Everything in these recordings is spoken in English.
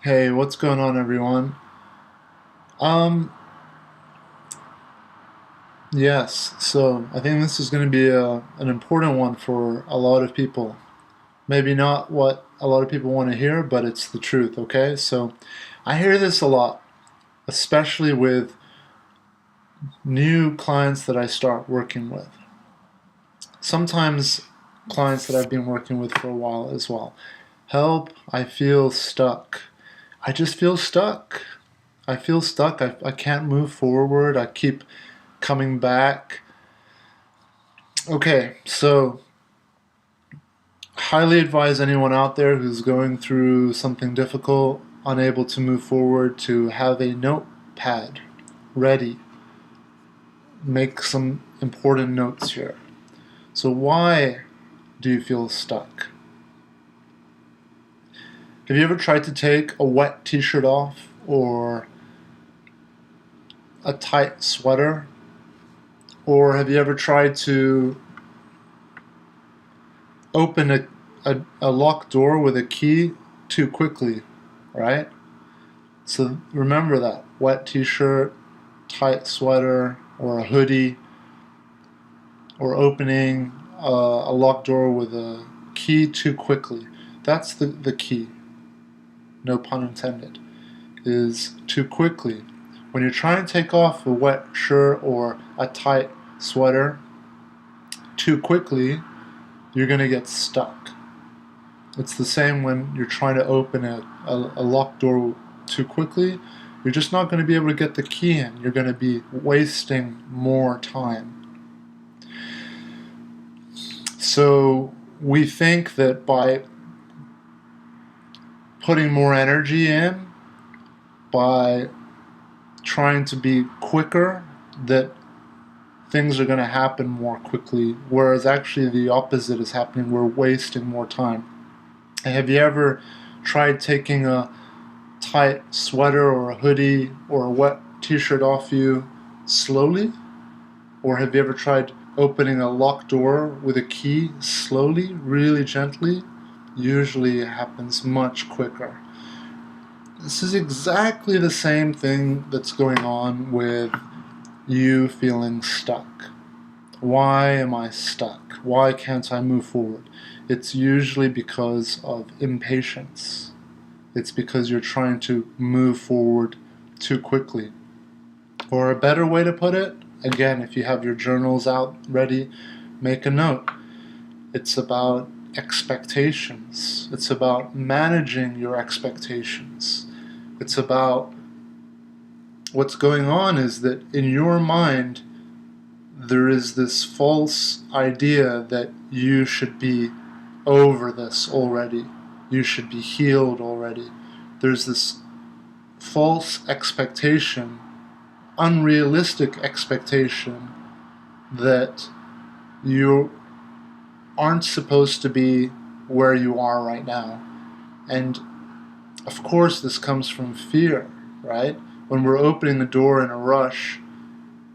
Hey, what's going on, everyone? Um, yes, so I think this is going to be an important one for a lot of people. Maybe not what a lot of people want to hear, but it's the truth, okay? So I hear this a lot, especially with new clients that I start working with. Sometimes clients that I've been working with for a while as well. Help, I feel stuck. I just feel stuck. I feel stuck. I can't move forward. I keep coming back. Okay, so highly advise anyone out there who's going through something difficult, unable to move forward, to have a notepad ready. Make some important notes here. So, why do you feel stuck? Have you ever tried to take a wet t shirt off or a tight sweater? Or have you ever tried to open a locked door with a key too quickly, right? So remember that wet t-shirt, tight sweater, or a hoodie, or opening a locked door with a key too quickly. That's the key, no pun intended, is too quickly. When you're trying to take off a wet shirt or a tight sweater too quickly, you're going to get stuck. It's the same when you're trying to open a locked door too quickly. You're just not going to be able to get the key in. You're going to be wasting more time. So we think that by putting more energy in, by trying to be quicker, that things are going to happen more quickly, whereas actually the opposite is happening. We're wasting more time. And have you ever tried taking a tight sweater or a hoodie or a wet t-shirt off you slowly? Or have you ever tried opening a locked door with a key slowly, really gently? Usually it happens much quicker. This is exactly the same thing that's going on with you feeling stuck. Why am I stuck? Why can't I move forward? It's usually because of impatience. It's because you're trying to move forward too quickly. Or a better way to put it, again, if you have your journals out ready, make a note. It's about expectations. It's about managing your expectations. It's about what's going on is that in your mind, there is this false idea that you should be over this already. You should be healed already. There's this false expectation, unrealistic expectation that you aren't supposed to be where you are right now. And of course, this comes from fear, right? When we're opening a door in a rush,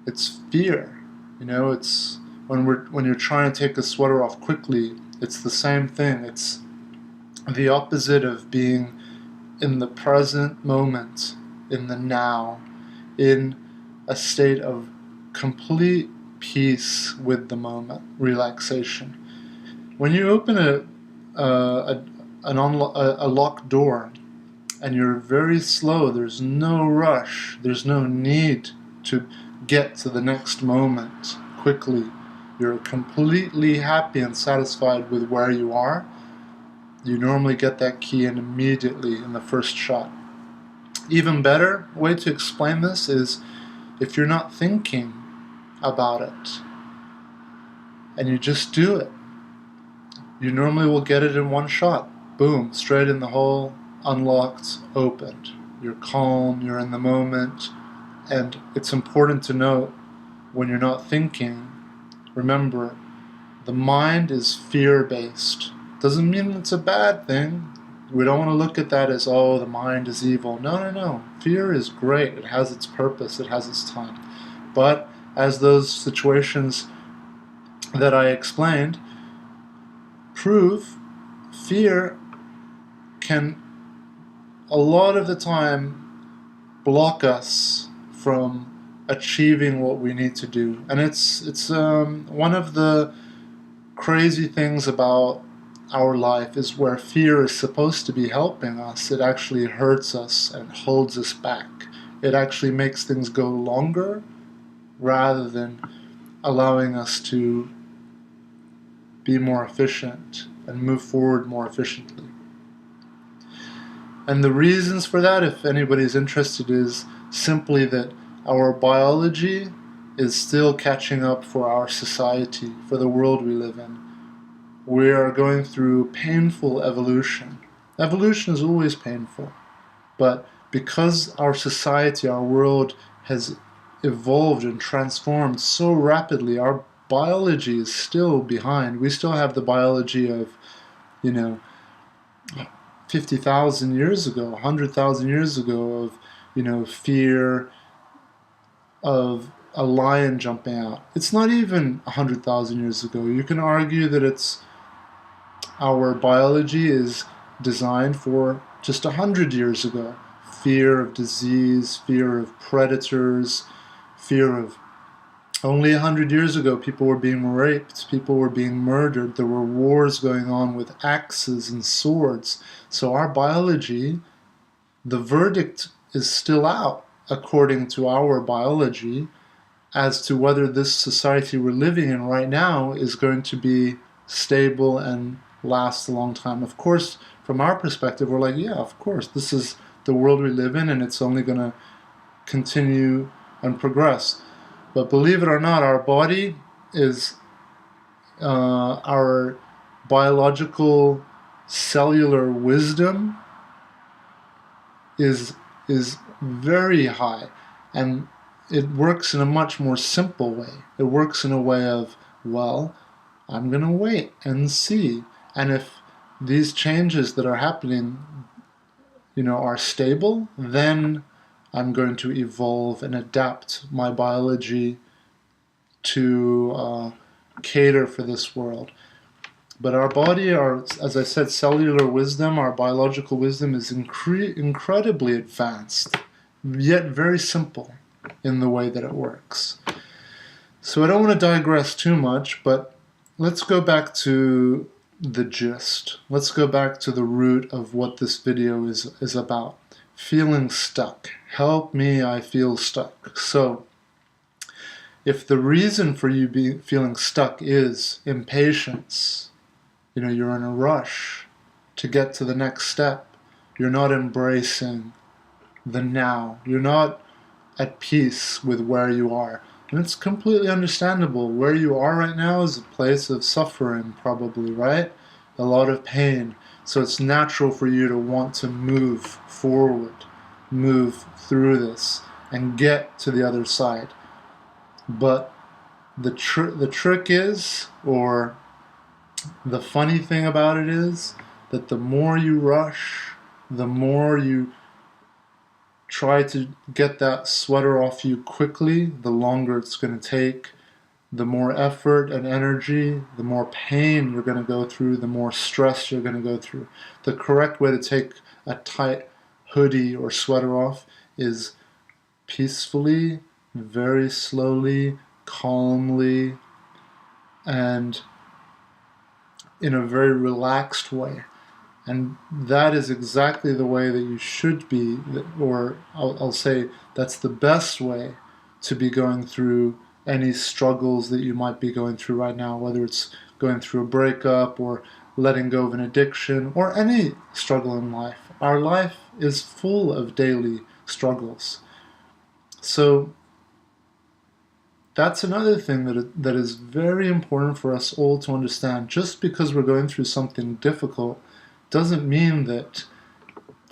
it's fear. It's when you're trying to take a sweater off quickly, it's the same thing. It's the opposite of being in the present moment, in the now, in a state of complete peace with the moment, relaxation. When you open a locked door and you're very slow, there's no rush, there's no need to get to the next moment quickly. You're completely happy and satisfied with where you are. You normally get that key in immediately in the first shot. Even better way to explain this is if you're not thinking about it and you just do it, you normally will get it in one shot. Boom, straight in the hole, unlocked, opened. You're calm, you're in the moment, and it's important to note when you're not thinking, remember, the mind is fear-based. Doesn't mean it's a bad thing. We don't want to look at that as, oh, the mind is evil. No, no, no. Fear is great. It has its purpose. It has its time. But as those situations that I explained prove, fear can a lot of the time block us from achieving what we need to do. And it's one of the crazy things about our life is where fear is supposed to be helping us, it actually hurts us and holds us back. It actually makes things go longer rather than allowing us to be more efficient and move forward more efficiently. And the reasons for that, if anybody's interested, is simply that our biology is still catching up for our society, for the world we live in. We are going through painful evolution. Evolution is always painful, but because our society, our world has evolved and transformed so rapidly, our biology is still behind. We still have the biology of, 50,000 years ago, 100,000 years ago, of fear, of a lion jumping out. It's not even 100,000 years ago. You can argue that our biology is designed for just 100 years ago. Fear of disease, fear of predators, fear of... Only 100 years ago, people were being raped, people were being murdered, there were wars going on with axes and swords. So our biology, the verdict is still out, according to our biology, as to whether this society we're living in right now is going to be stable and last a long time. Of course, from our perspective, we're like, yeah, of course, this is the world we live in, and it's only going to continue and progress. But believe it or not, our body is our biological cellular wisdom is very high, and it works in a much more simple way. It works in a way of, well, I'm going to wait and see. And if these changes that are happening, are stable, then I'm going to evolve and adapt my biology to cater for this world. But our body, as I said, cellular wisdom, our biological wisdom is incredibly advanced, yet very simple in the way that it works. So I don't want to digress too much, but let's go back to the gist. Let's go back to the root of what this video is about. Feeling stuck. Help me, I feel stuck. So, if the reason for you feeling stuck is impatience, you're in a rush to get to the next step, you're not embracing the now, you're not at peace with where you are. And it's completely understandable. Where you are right now is a place of suffering, probably, right? A lot of pain. So it's natural for you to want to move forward, move through this, and get to the other side. But the trick is, or the funny thing about it is, that the more you rush, the more you try to get that sweater off you quickly, the longer it's going to take, the more effort and energy, the more pain you're going to go through, the more stress you're going to go through. The correct way to take a tight hoodie or sweater off is peacefully, very slowly, calmly, and in a very relaxed way. And that is exactly the way that you should be, or I'll say that's the best way to be going through any struggles that you might be going through right now, whether it's going through a breakup or letting go of an addiction or any struggle in life. Our life is full of daily struggles. So that's another thing that is very important for us all to understand. Just because we're going through something difficult doesn't mean that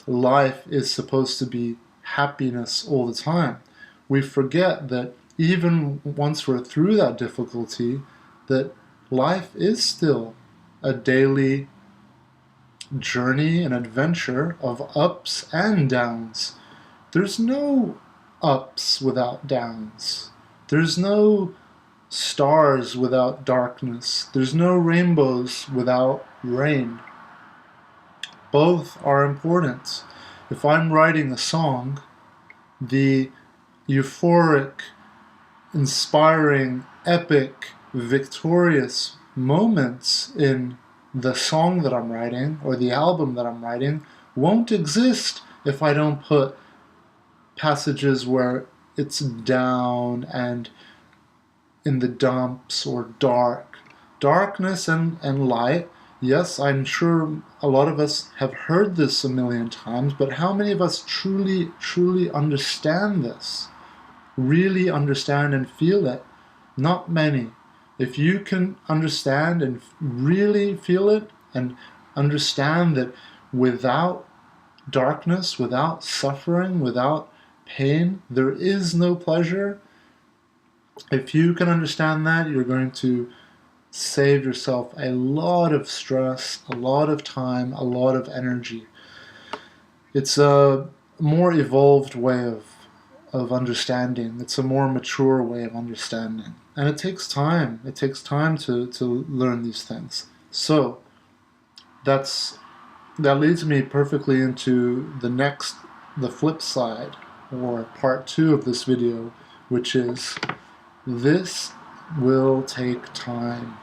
life is supposed to be happiness all the time. We forget that even once we're through that difficulty, that life is still a daily journey and adventure of ups and downs. There's no ups without downs. There's no stars without darkness. There's no rainbows without rain. Both are important. If I'm writing a song, the euphoric, inspiring, epic, victorious moments in the song that I'm writing or the album that I'm writing won't exist if I don't put passages where it's down and in the dumps or dark. Darkness and light, yes, I'm sure a lot of us have heard this a million times, but how many of us truly understand this? Really understand and feel it? Not many. If you can understand and really feel it and understand that without darkness, without suffering, without pain, there is no pleasure. If you can understand that, you're going to save yourself a lot of stress, a lot of time, a lot of energy. It's a more evolved way of understanding. It's a more mature way of understanding. And it takes time. It takes time to learn these things. So that leads me perfectly into the flip side, or part 2 of this video, which is this will take time.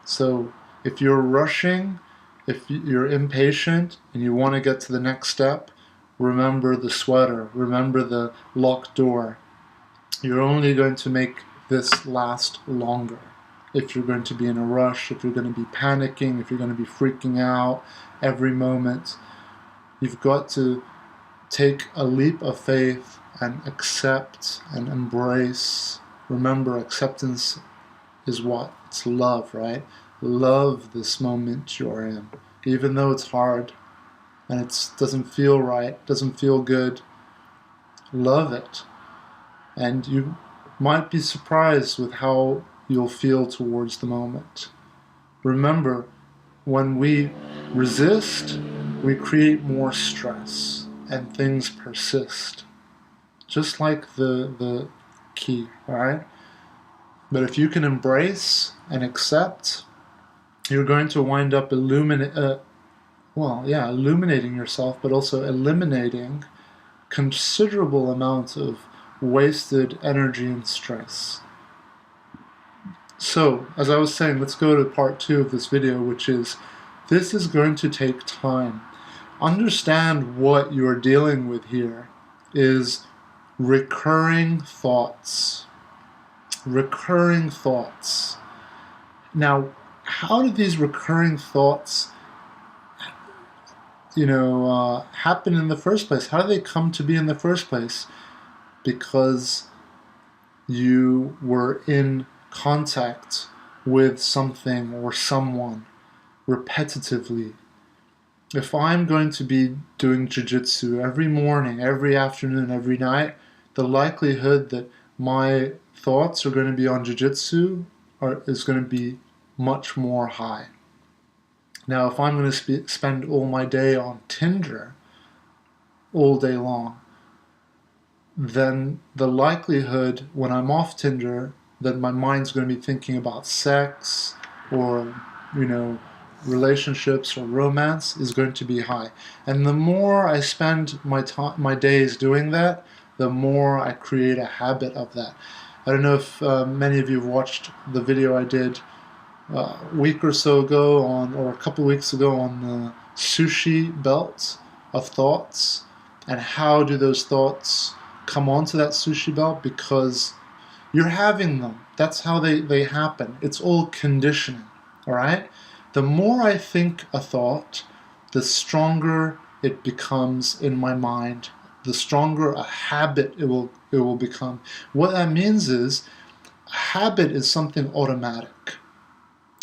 So if you're rushing, if you're impatient and you want to get to the next step, remember the sweater, remember the locked door. You're only going to make this last longer. If you're going to be in a rush, if you're going to be panicking, if you're going to be freaking out every moment, you've got to take a leap of faith and accept and embrace. Remember, acceptance is what? It's love, right? Love this moment you're in. Even though it's hard and it doesn't feel right, doesn't feel good, love it. And you might be surprised with how you'll feel towards the moment. Remember, when we resist, we create more stress and things persist. Just like the key, alright? But if you can embrace and accept, you're going to wind up illuminating yourself, but also eliminating considerable amounts of wasted energy and stress. So, as I was saying, let's go to part 2 of this video, which is, this is going to take time. Understand what you're dealing with here is recurring thoughts. Recurring thoughts. Now, how do these recurring thoughts happen in the first place? How do they come to be in the first place? Because you were in contact with something or someone repetitively. If I'm going to be doing jiu-jitsu every morning, every afternoon, every night, the likelihood that my thoughts are going to be on jiu-jitsu is going to be much more high. Now, if I'm going to spend all my day on Tinder all day long, then the likelihood when I'm off Tinder that my mind's going to be thinking about sex or, relationships or romance is going to be high. And the more I spend my days doing that, the more I create a habit of that. I don't know if many of you have watched the video I did a week or so ago or a couple weeks ago on the sushi belt of thoughts, and how do those thoughts come onto that sushi belt? Because you're having them. That's how they happen. It's all conditioning, all right? The more I think a thought, the stronger it becomes in my mind, the stronger a habit it will become. What that means is, a habit is something automatic.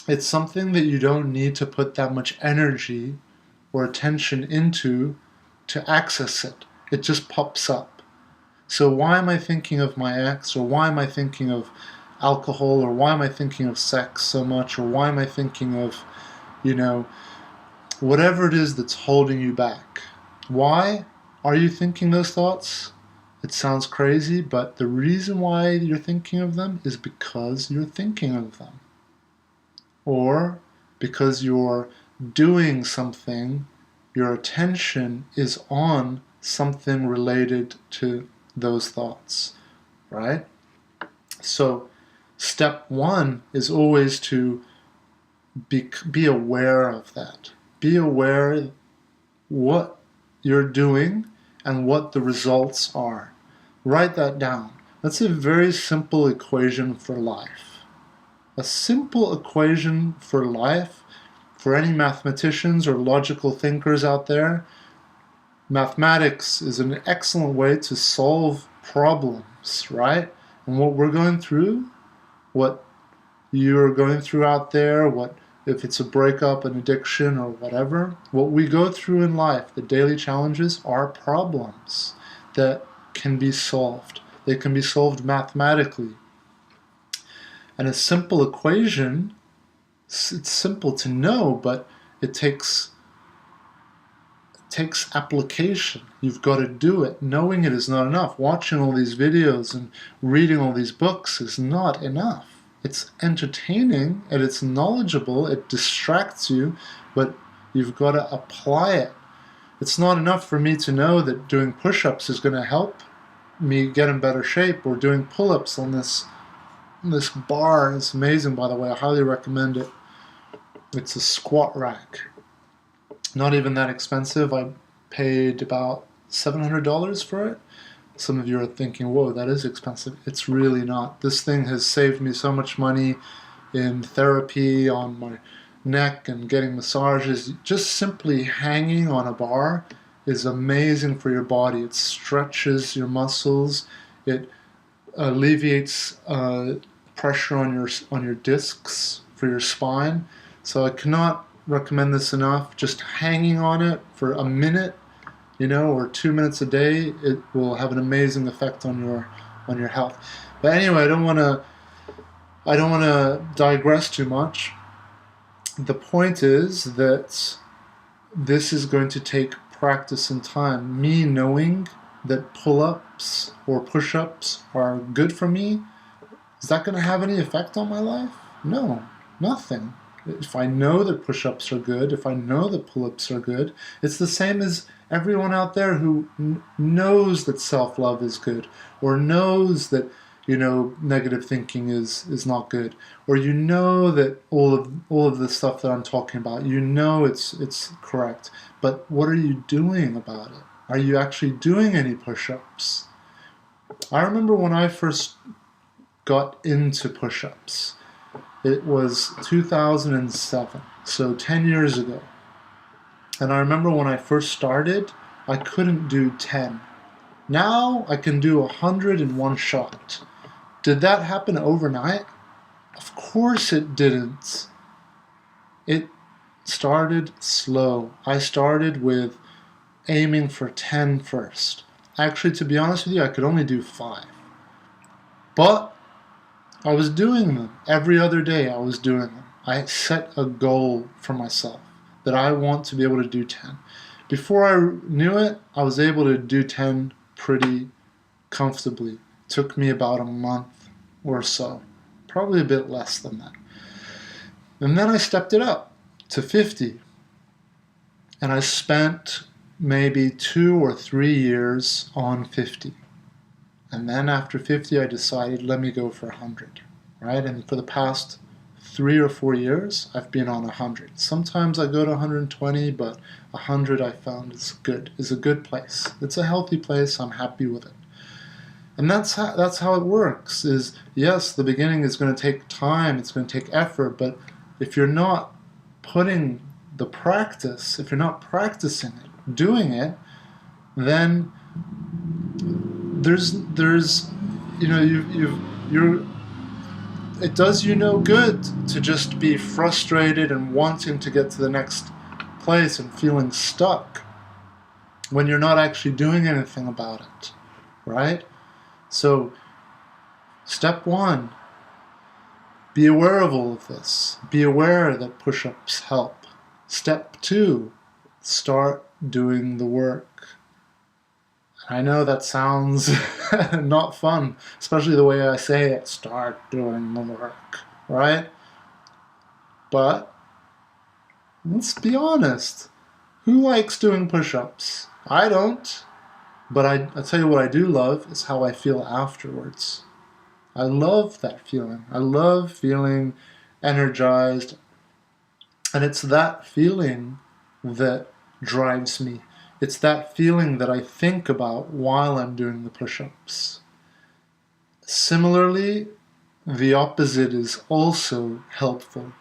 It's something that you don't need to put that much energy or attention into to access it. It just pops up. So why am I thinking of my ex, or why am I thinking of alcohol, or why am I thinking of sex so much, or why am I thinking of, whatever it is that's holding you back? Why are you thinking those thoughts? It sounds crazy, but the reason why you're thinking of them is because you're thinking of them. Or because you're doing something your attention is on something related to those thoughts, right? So step one is always to be aware of that. Be aware what you're doing and what the results are. Write that down. That's a very simple equation for life. A simple equation for life, for any mathematicians or logical thinkers out there. Mathematics is an excellent way to solve problems, right? And what we're going through, what you're going through out there, what if it's a breakup, an addiction, or whatever, what we go through in life, the daily challenges, are problems that can be solved. They can be solved mathematically. And a simple equation, it's simple to know, but it takes application. You've got to do it. Knowing it is not enough. Watching all these videos and reading all these books is not enough. It's entertaining and it's knowledgeable. It distracts you, but you've got to apply it. It's not enough for me to know that doing push-ups is going to help me get in better shape, or doing pull-ups on this bar. It's amazing, by the way. I highly recommend it. It's a squat rack. Not even that expensive. I paid about $700 for it. Some of you are thinking, whoa, that is expensive. It's really not. This thing has saved me so much money in therapy, on my neck, and getting massages. Just simply hanging on a bar is amazing for your body. It stretches your muscles. It alleviates pressure on your discs for your spine. So I cannot recommend this enough. Just hanging on it for a minute, or 2 minutes a day, it will have an amazing effect on your health. But anyway, I don't want to digress too much. The point is that this is going to take practice and time. Me knowing that pull-ups or push-ups are good for me, is that going to have any effect on my life? No, nothing. If I know that push-ups are good, if I know that pull-ups are good, it's the same as everyone out there who knows that self-love is good, or knows that negative thinking is not good, or that all of the stuff that I'm talking about, it's correct. But what are you doing about it? Are you actually doing any push-ups? I remember when I first got into push-ups. It was 2007, so 10 years ago. And I remember when I first started, I couldn't do 10. Now I can do 100 in one shot. Did that happen overnight? Of course it didn't. It started slow. I started with aiming for 10 first. Actually, to be honest with you, I could only do 5. But I was doing them. Every other day I was doing them. I set a goal for myself that I want to be able to do 10. Before I knew it, I was able to do 10 pretty comfortably. It took me about a month or so. Probably a bit less than that. And then I stepped it up to 50. And I spent maybe 2 or 3 years on 50. And then after 50, I decided, let me go for 100, right? And for the past 3 or 4 years, I've been on 100. Sometimes I go to 120, but 100 I found is a good place. It's a healthy place. I'm happy with it. And that's how it works. Is yes, the beginning is going to take time. It's going to take effort. But if you're not putting the practice, if you're not practicing it, doing it, then it does you no good to just be frustrated and wanting to get to the next place and feeling stuck when you're not actually doing anything about it, right? So, step 1, be aware of all of this. Be aware that push-ups help. Step 2, start doing the work. I know that sounds not fun, especially the way I say it, start doing the work, right? But let's be honest. Who likes doing push-ups? I don't. But I tell you what I do love is how I feel afterwards. I love that feeling. I love feeling energized. And it's that feeling that drives me. It's that feeling that I think about while I'm doing the push-ups. Similarly, the opposite is also helpful.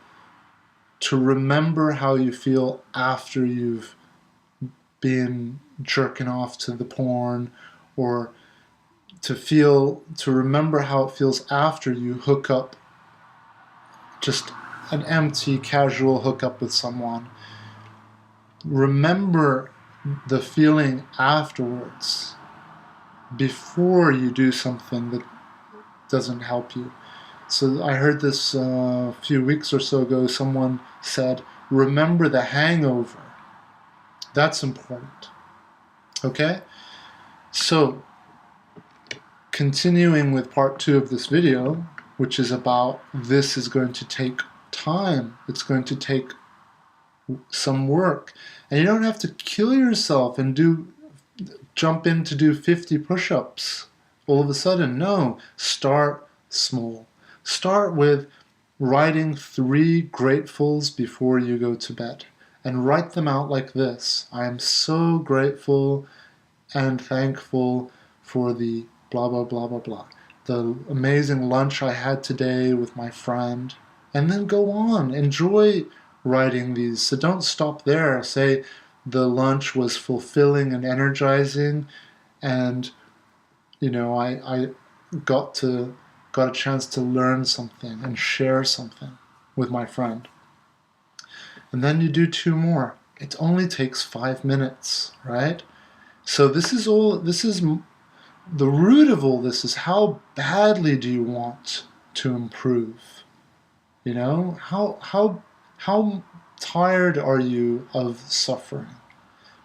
To remember how you feel after you've been jerking off to the porn, or to remember how it feels after you hook up, just an empty, casual hookup with someone. Remember the feeling afterwards before you do something that doesn't help you. So I heard this a few weeks or so ago. Someone said, remember the hangover. That's important. Okay? So, continuing with part 2 of this video, which is about this is going to take time. It's going to take some work. And you don't have to kill yourself and jump in to do 50 push-ups all of a sudden. No, start small. Start with writing 3 gratefuls before you go to bed. And write them out like this. I am so grateful and thankful for the blah, blah, blah, blah, blah. The amazing lunch I had today with my friend. And then go on. Enjoy writing these. So don't stop there. Say the lunch was fulfilling and energizing, and I got a chance to learn something and share something with my friend. And then you do 2 more. It only takes 5 minutes, right? So this is the root of all this is how badly do you want to improve? How tired are you of suffering?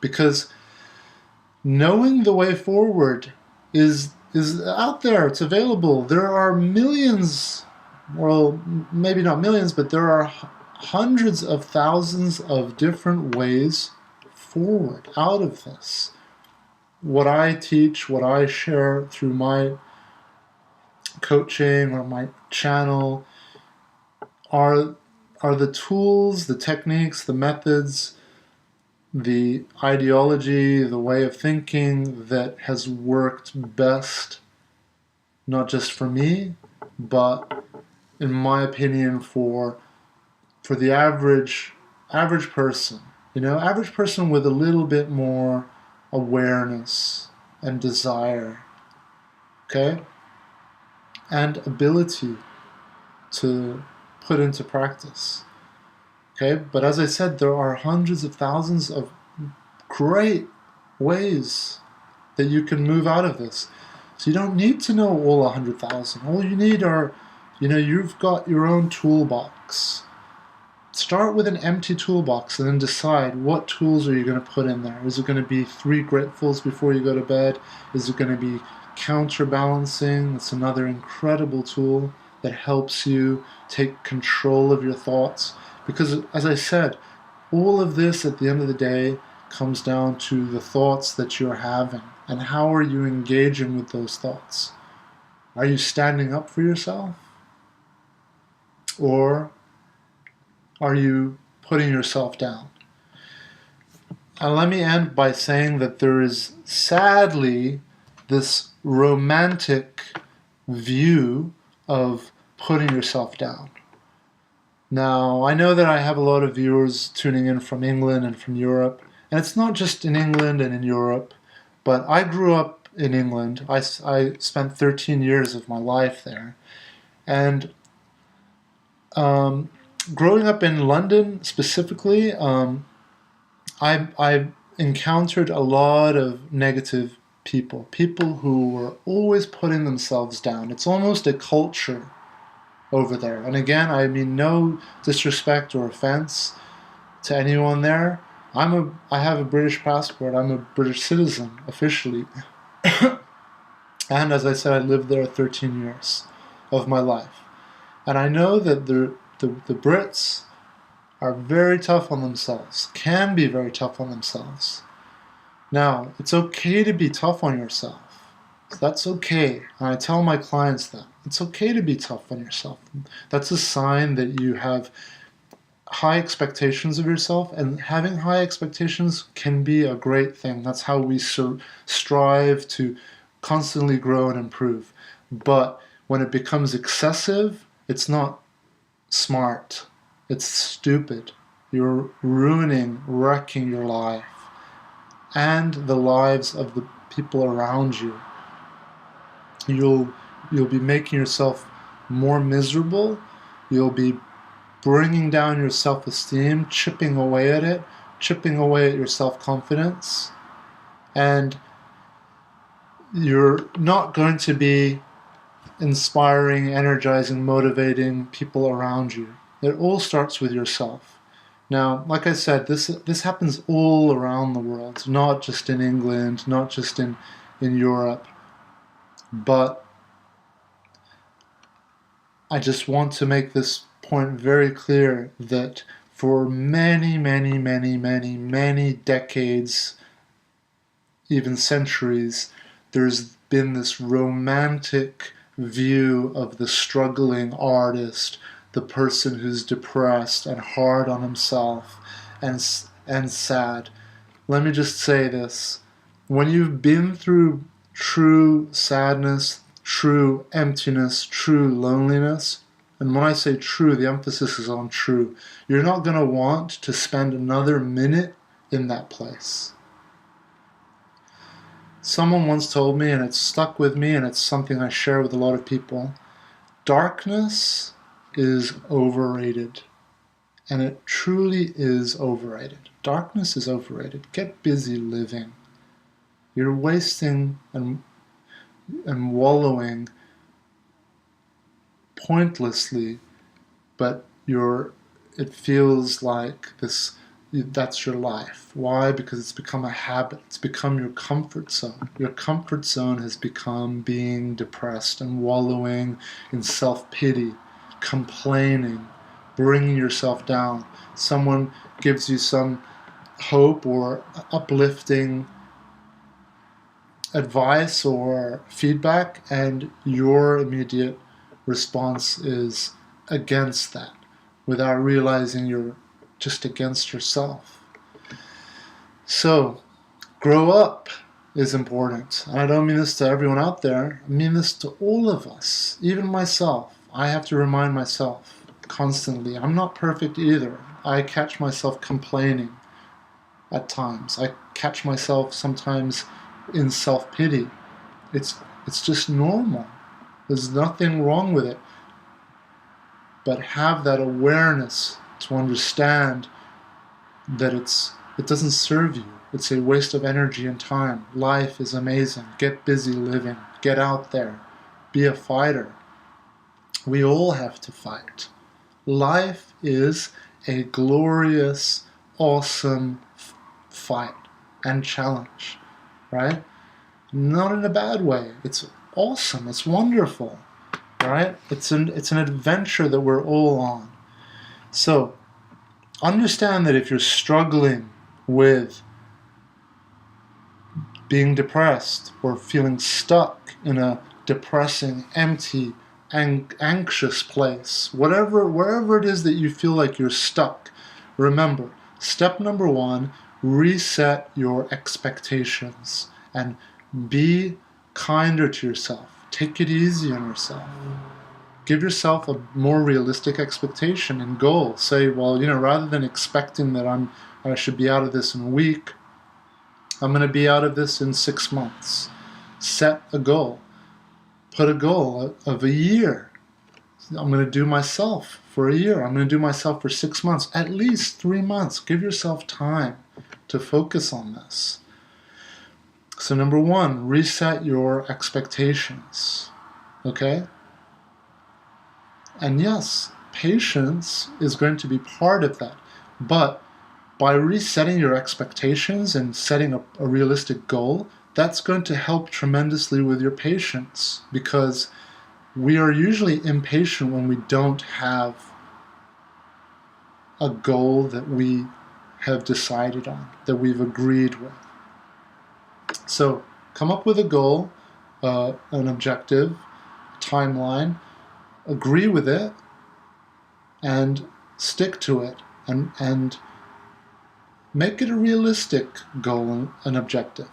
Because knowing the way forward is out there. It's available. There are millions, well, maybe not millions, but there are hundreds of thousands of different ways forward out of this. What I teach, what I share through my coaching or my channel are the tools, the techniques, the methods, the ideology, the way of thinking that has worked best, not just for me, but in my opinion for the average person, average person with a little bit more awareness and desire, okay, and ability to put into practice, okay. But as I said, there are hundreds of thousands of great ways that you can move out of this. So you don't need to know all 100,000. All you need are, you've got your own toolbox. Start with an empty toolbox and then decide what tools are you going to put in there. Is it going to be 3 gratefuls before you go to bed? Is it going to be counterbalancing? It's another incredible tool that helps you take control of your thoughts. Because as I said, all of this at the end of the day comes down to the thoughts that you're having. And how are you engaging with those thoughts? Are you standing up for yourself? Or are you putting yourself down? And let me end by saying that there is sadly this romantic view of putting yourself down. Now, I know that I have a lot of viewers tuning in from England and from Europe, and it's not just in England and in Europe, but I grew up in England. I spent 13 years of my life there. And growing up in London specifically, I encountered a lot of negative people who were always putting themselves down. It's almost a culture over there. And again, I mean no disrespect or offense to anyone there. I have a British passport. I'm a British citizen officially. And as I said, I lived there 13 years of my life. And I know that the Brits are very tough on themselves, can be very tough on themselves. Now, it's okay to be tough on yourself. That's okay. And I tell my clients that. It's okay to be tough on yourself. That's a sign that you have high expectations of yourself, and having high expectations can be a great thing. That's how we strive to constantly grow and improve. But when it becomes excessive, it's not smart. It's stupid. You're wrecking your life and the lives of the people around you. You'll be making yourself more miserable. You'll be bringing down your self-esteem, chipping away at it, chipping away at your self-confidence, and you're not going to be inspiring, energizing, motivating people around you. It all starts with yourself. Now, like I said, this happens all around the world, not just in England, not just in Europe, but I just want to make this point very clear that for many, many, many, many, many decades, even centuries, there's been this romantic view of the struggling artist, the person who's depressed and hard on himself and sad. Let me just say this. When you've been through true sadness, true emptiness, true loneliness, and when I say true, the emphasis is on true, you're not going to want to spend another minute in that place. Someone once told me, and it's stuck with me, and it's something I share with a lot of people, darkness is overrated. And it truly is overrated. Darkness is overrated. Get busy living. You're wasting and wallowing pointlessly, but it feels like that's your life. Why? Because it's become a habit. It's become your comfort zone. Your comfort zone has become being depressed and wallowing in self-pity, complaining, bringing yourself down. Someone gives you some hope or uplifting advice or feedback, and your immediate response is against that without realizing you're just against yourself. So, grow up is important. And I don't mean this to everyone out there. I mean this to all of us, even myself. I have to remind myself constantly. I'm not perfect either. I catch myself complaining at times. I catch myself sometimes in self-pity. It's just normal. There's nothing wrong with it. But have that awareness to understand that it doesn't serve you. It's a waste of energy and time. Life is amazing. Get busy living. Get out there. Be a fighter. We all have to fight. Life is a glorious, awesome fight and challenge, right? Not in a bad way. It's awesome. It's wonderful, right? It's an adventure that we're all on. So, understand that if you're struggling with being depressed or feeling stuck in a depressing, empty, anxious place, wherever it is that you feel like you're stuck, remember, step number 1, reset your expectations and be kinder to yourself. Take it easy on yourself. Give yourself a more realistic expectation and goal. Say, well, rather than expecting that I should be out of this in a week, I'm going to be out of this in 6 months. Set a goal. Put a goal of a year. I'm going to do myself for a year. I'm going to do myself for 6 months. At least 3 months. Give yourself time to focus on this. So number 1, reset your expectations. Okay? And yes, patience is going to be part of that. But by resetting your expectations and setting a realistic goal, that's going to help tremendously with your patience, because we are usually impatient when we don't have a goal that we have decided on, that we've agreed with. So come up with a goal, an objective, timeline, agree with it, and stick to it, and make it a realistic goal, an objective.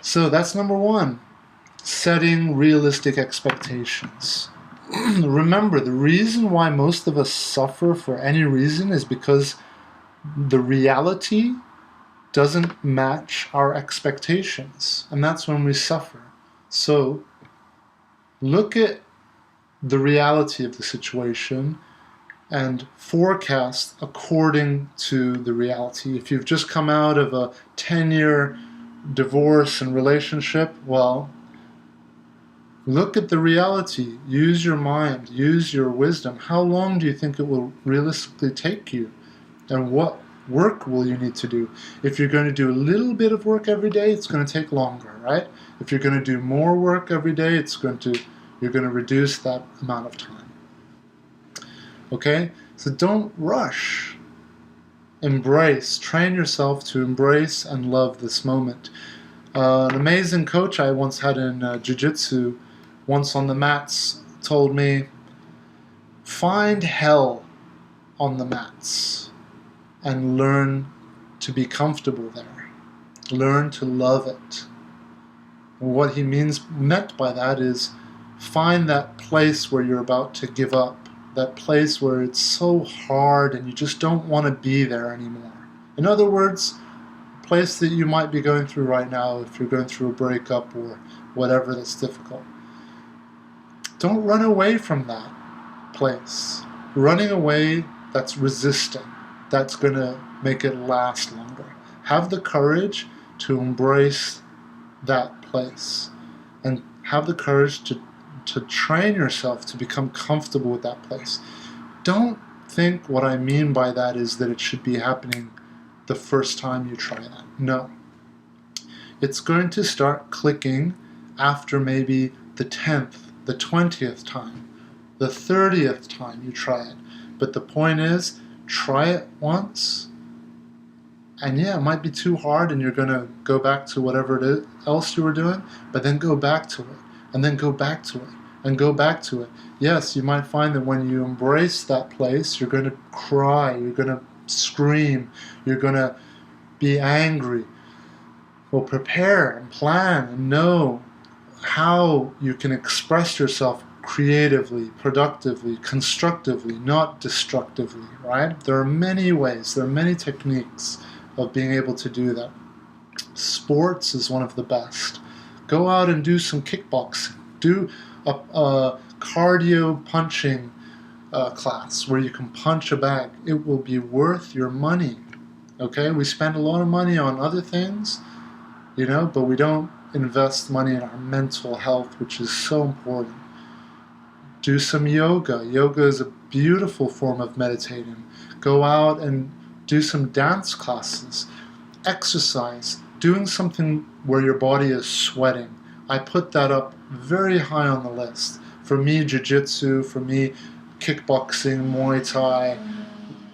So that's number one, setting realistic expectations. Remember, the reason why most of us suffer for any reason is because the reality doesn't match our expectations, and that's when we suffer. So look at the reality of the situation and forecast according to the reality. If you've just come out of a 10-year divorce and relationship, well, look at the reality. Use your mind. Use your wisdom. How long do you think it will realistically take you? And what work will you need to do? If you're going to do a little bit of work every day, it's going to take longer, right? If you're going to do more work every day, you're going to reduce that amount of time. Okay? So don't rush. Embrace. Train yourself to embrace and love this moment. An amazing coach I once had in jiu-jitsu, once on the mats, told me, find hell on the mats and learn to be comfortable there. Learn to love it. And what he meant by that is find that place where you're about to give up, that place where it's so hard and you just don't want to be there anymore. In other words, a place that you might be going through right now if you're going through a breakup or whatever that's difficult. Don't run away from that place. Running away, that's resisting. That's going to make it last longer. Have the courage to embrace that place and have the courage to train yourself to become comfortable with that place. Don't think what I mean by that is that it should be happening the first time you try that. No. It's going to start clicking after maybe the 10th, the 20th time, the 30th time you try it. But the point is, try it once, and yeah, it might be too hard and you're going to go back to whatever it is else you were doing, but then go back to it, and then go back to it, and go back to it. Yes, you might find that when you embrace that place, you're going to cry, you're going to scream, you're going to be angry. Well, prepare and plan and know how you can express yourself creatively, productively, constructively, not destructively, right? There are many ways, there are many techniques of being able to do that. Sports is one of the best. Go out and do some kickboxing. Do a cardio punching class where you can punch a bag. It will be worth your money. Okay? We spend a lot of money on other things, but we don't invest money in our mental health, which is so important. Do some yoga. Yoga is a beautiful form of meditating. Go out and do some dance classes. Exercise. Doing something where your body is sweating. I put that up very high on the list. For me, jiu-jitsu, for me, kickboxing, Muay Thai,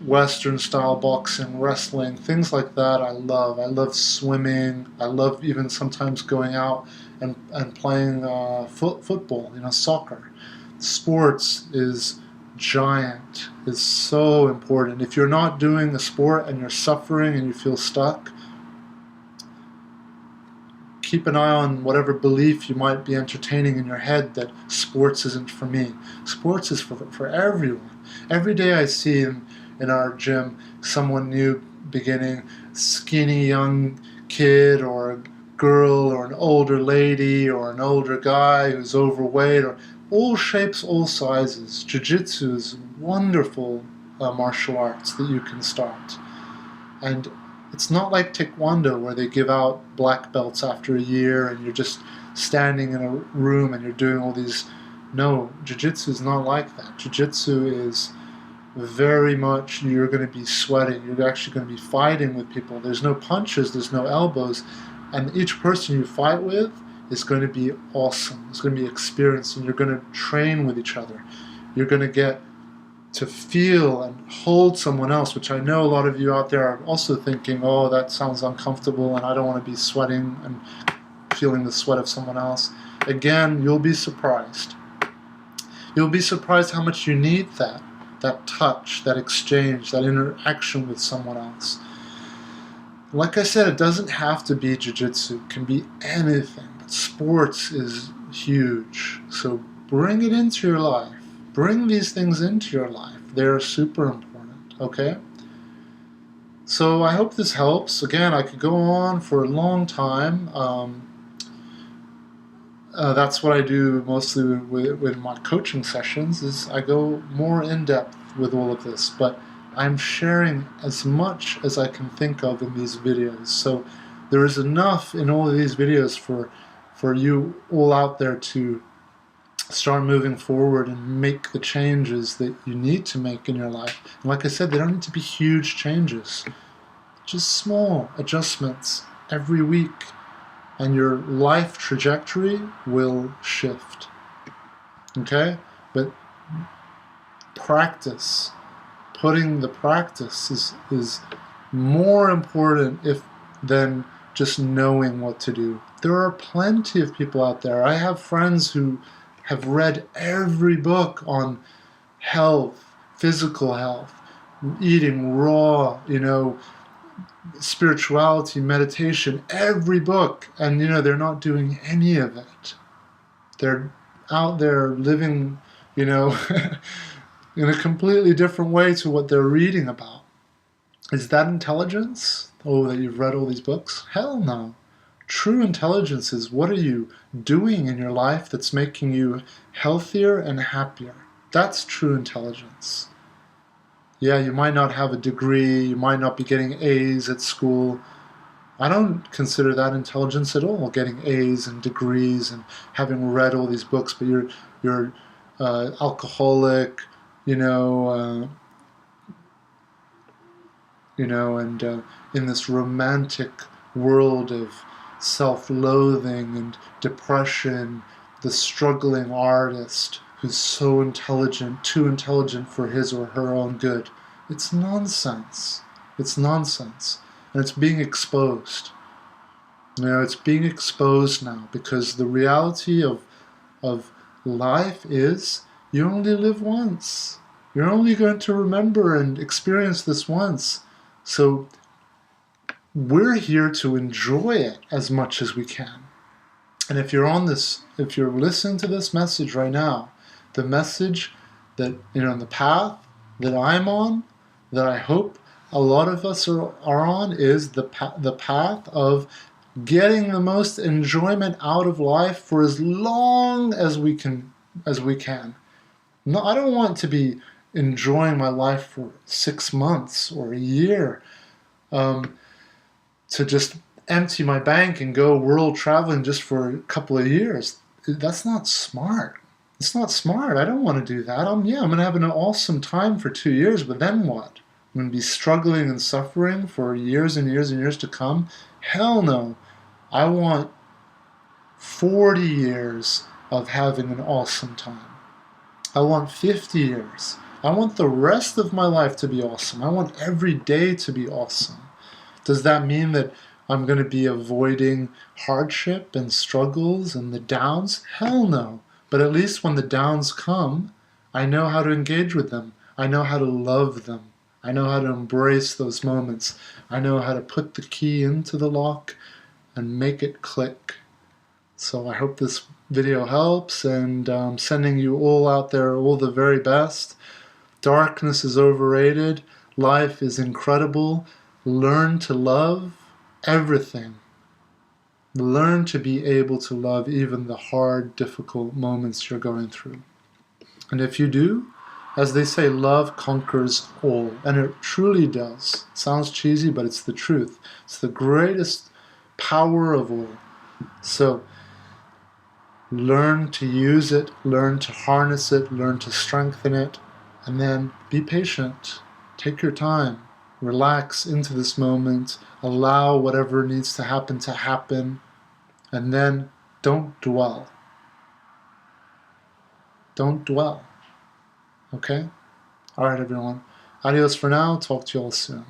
Western style boxing, wrestling, things like that I love. I love swimming. I love even sometimes going out and playing football, soccer. Sports is giant, is so important. If you're not doing a sport and you're suffering and you feel stuck, keep an eye on whatever belief you might be entertaining in your head that sports isn't for me. Sports is for everyone. Every day I see in our gym someone new beginning, skinny young kid or a girl or an older lady or an older guy who's overweight, or all shapes, all sizes. Jiu-jitsu is wonderful martial arts that you can start. And it's not like Taekwondo where they give out black belts after a year and you're just standing in a room and you're doing all these. No, Jiu-Jitsu is not like that. Jiu-Jitsu is very much, you're going to be sweating. You're actually going to be fighting with people. There's no punches, there's no elbows. And each person you fight with is going to be awesome. It's going to be experienced, and you're going to train with each other. You're going to get to feel and hold someone else, which I know a lot of you out there are also thinking, oh, that sounds uncomfortable and I don't want to be sweating and feeling the sweat of someone else. Again, you'll be surprised. You'll be surprised how much you need that touch, that exchange, that interaction with someone else. Like I said, it doesn't have to be jiu-jitsu. It can be anything. But sports is huge. So bring it into your life. Bring these things into your life. They're super important, okay? So I hope this helps. Again, I could go on for a long time. That's what I do mostly with my coaching sessions, is I go more in depth with all of this, but I'm sharing as much as I can think of in these videos. So there is enough in all of these videos for you all out there to start moving forward and make the changes that you need to make in your life. And like I said, they don't need to be huge changes, just small adjustments every week, and your life trajectory will shift. Okay? But practice, putting the practice is more important than just knowing what to do. There are plenty of people out there. I have friends who have read every book on health, physical health, eating raw, spirituality, meditation, every book, and they're not doing any of it. They're out there living, in a completely different way to what they're reading about. Is that intelligence? Oh, that you've read all these books? Hell no. True intelligence is, what are you doing in your life that's making you healthier and happier? That's true intelligence. Yeah, you might not have a degree, you might not be getting A's at school. I don't consider that intelligence at all, getting A's and degrees and having read all these books, but you're alcoholic, and in this romantic world of self-loathing and depression, the struggling artist who's so intelligent, too intelligent for his or her own good. It's nonsense. It's nonsense. And it's being exposed. It's being exposed now, because the reality of life is you only live once. You're only going to remember and experience this once. So we're here to enjoy it as much as we can. And if you're listening to this message right now, the message that, the path that I'm on, that I hope a lot of us are on, is the path of getting the most enjoyment out of life for as long as we can. No, I don't want to be enjoying my life for 6 months or a year, to just empty my bank and go world traveling just for a couple of years. That's not smart. It's not smart. I don't want to do that. I'm going to have an awesome time for 2 years, but then what? I'm going to be struggling and suffering for years and years and years to come? Hell no. I want 40 years of having an awesome time. I want 50 years. I want the rest of my life to be awesome. I want every day to be awesome. Does that mean that I'm going to be avoiding hardship and struggles and the downs? Hell no. But at least when the downs come, I know how to engage with them. I know how to love them. I know how to embrace those moments. I know how to put the key into the lock and make it click. So I hope this video helps, and I'm sending you all out there all the very best. Darkness is overrated. Life is incredible. Learn to love everything. Learn to be able to love even the hard, difficult moments you're going through. And if you do, as they say, love conquers all. And it truly does. It sounds cheesy, but it's the truth. It's the greatest power of all. So learn to use it, learn to harness it, learn to strengthen it, and then be patient. Take your time. Relax into this moment. Allow whatever needs to happen, and then don't dwell. Don't dwell. Okay? All right, everyone. Adios for now. Talk to you all soon.